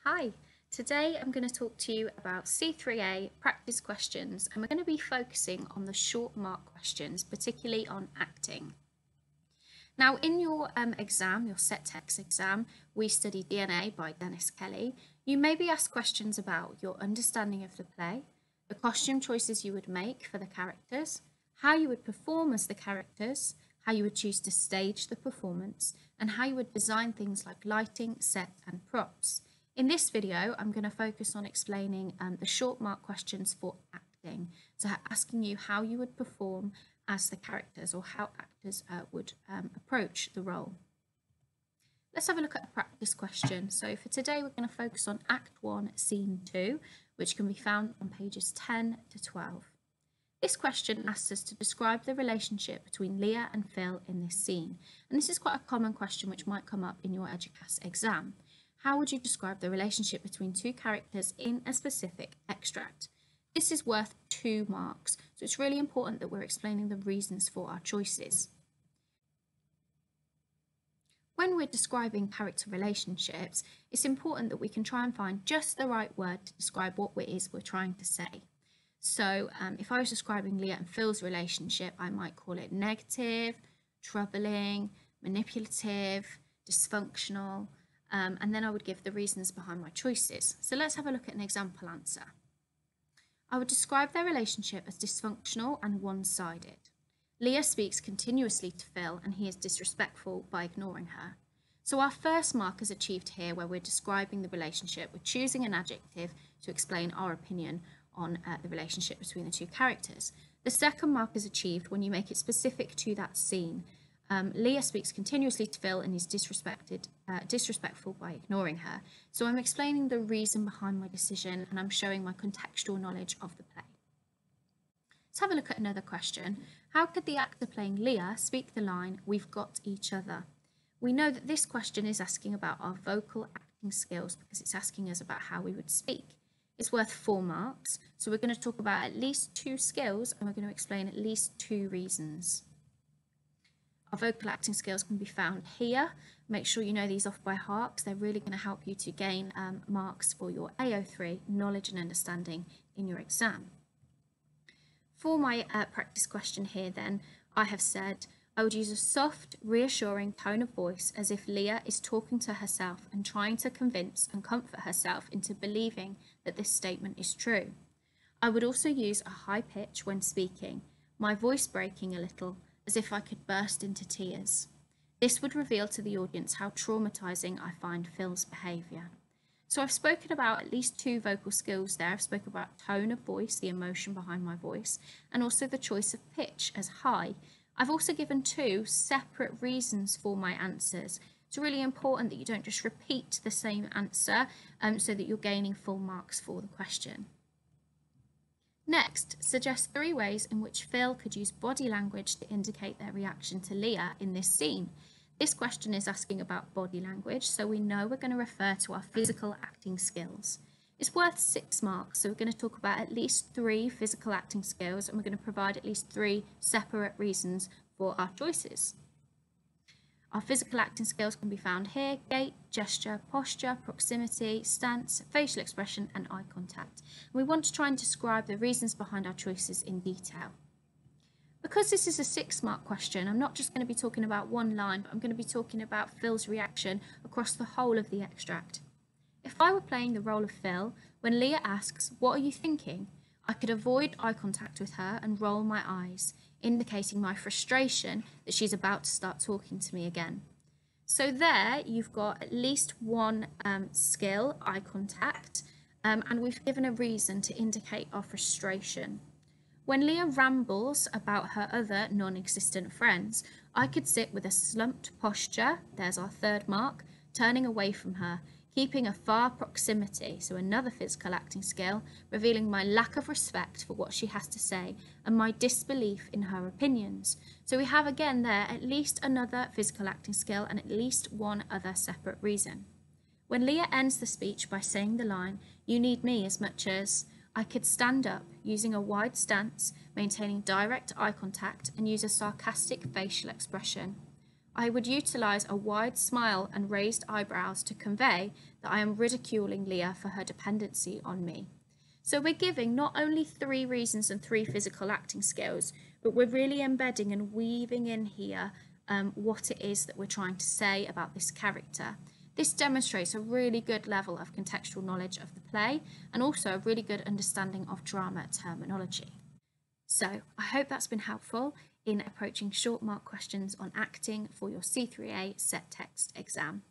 Hi, today I'm going to talk to you about C3A practice questions, and we're going to be focusing on the short mark questions, particularly on acting. Now, in your exam, your set text exam, We Study DNA by Dennis Kelly, you may be asked questions about your understanding of the play, the costume choices you would make for the characters, how you would perform as the characters, how you would choose to stage the performance, and how you would design things like lighting, set, and props. In this video, I'm going to focus on explaining the short mark questions for acting, so asking you how you would perform as the characters or how actors would approach the role. Let's have a look at a practice question. So for today, we're going to focus on Act 1, Scene 2, which can be found on pages 10 to 12. This question asks us to describe the relationship between Leah and Phil in this scene. And this is quite a common question which might come up in your EDUQAS exam. How would you describe the relationship between two characters in a specific extract? This is worth 2 marks, so it's really important that we're explaining the reasons for our choices. When we're describing character relationships, it's important that we can try and find just the right word to describe what it is we're trying to say. So if I was describing Leah and Phil's relationship, I might call it negative, troubling, manipulative, dysfunctional, and then I would give the reasons behind my choices. So let's have a look at an example answer. I would describe their relationship as dysfunctional and one-sided. Leah speaks continuously to Phil and he is disrespectful by ignoring her. So our first mark is achieved here where we're describing the relationship. We're choosing an adjective to explain our opinion on the relationship between the two characters. The second mark is achieved when you make it specific to that scene. Leah speaks continuously to Phil and is disrespectful by ignoring her. So I'm explaining the reason behind my decision and I'm showing my contextual knowledge of the play. Let's have a look at another question. How could the actor playing Leah speak the line, "We've got each other"? We know that this question is asking about our vocal acting skills because it's asking us about how we would speak. It's worth 4 marks, so we're going to talk about at least 2 skills and we're going to explain at least 2 reasons. Our vocal acting skills can be found here. Make sure you know these off by heart because they're really going to help you to gain marks for your AO3 knowledge and understanding in your exam. For my practice question here then, I have said I would use a soft, reassuring tone of voice as if Leah is talking to herself and trying to convince and comfort herself into believing that this statement is true. I would also use a high pitch when speaking, my voice breaking a little, as if I could burst into tears. This would reveal to the audience how traumatizing I find Phil's behaviour. So I've spoken about at least 2 vocal skills there. I've spoken about tone of voice, the emotion behind my voice, and also the choice of pitch as high. I've also given 2 separate reasons for my answers. It's really important that you don't just repeat the same answer so that you're gaining full marks for the question. Next, suggest 3 ways in which Phil could use body language to indicate their reaction to Leah in this scene. This question is asking about body language, so we know we're going to refer to our physical acting skills. It's worth 6 marks, so we're going to talk about at least 3 physical acting skills and we're going to provide at least 3 separate reasons for our choices. Our physical acting skills can be found here: gait, gesture, posture, proximity, stance, facial expression and eye contact. And we want to try and describe the reasons behind our choices in detail. Because this is a 6 mark question, I'm not just going to be talking about one line, but I'm going to be talking about Phil's reaction across the whole of the extract. If I were playing the role of Phil, when Leah asks, "What are you thinking?" I could avoid eye contact with her and roll my eyes, indicating my frustration that she's about to start talking to me again. So there you've got at least 1 skill, eye contact, and we've given a reason to indicate our frustration. When Leah rambles about her other non-existent friends, I could sit with a slumped posture, there's our 3rd mark, turning away from her, keeping a far proximity, so another physical acting skill, revealing my lack of respect for what she has to say and my disbelief in her opinions. So we have again there at least another physical acting skill and at least 1 other separate reason. When Leah ends the speech by saying the line, "You need me as much as," I could stand up using a wide stance, maintaining direct eye contact and use a sarcastic facial expression. I would utilise a wide smile and raised eyebrows to convey that I am ridiculing Leah for her dependency on me. So we're giving not only 3 reasons and 3 physical acting skills, but we're really embedding and weaving in here what it is that we're trying to say about this character. This demonstrates a really good level of contextual knowledge of the play and also a really good understanding of drama terminology. So I hope that's been helpful in approaching short mark questions on acting for your C3A set text exam.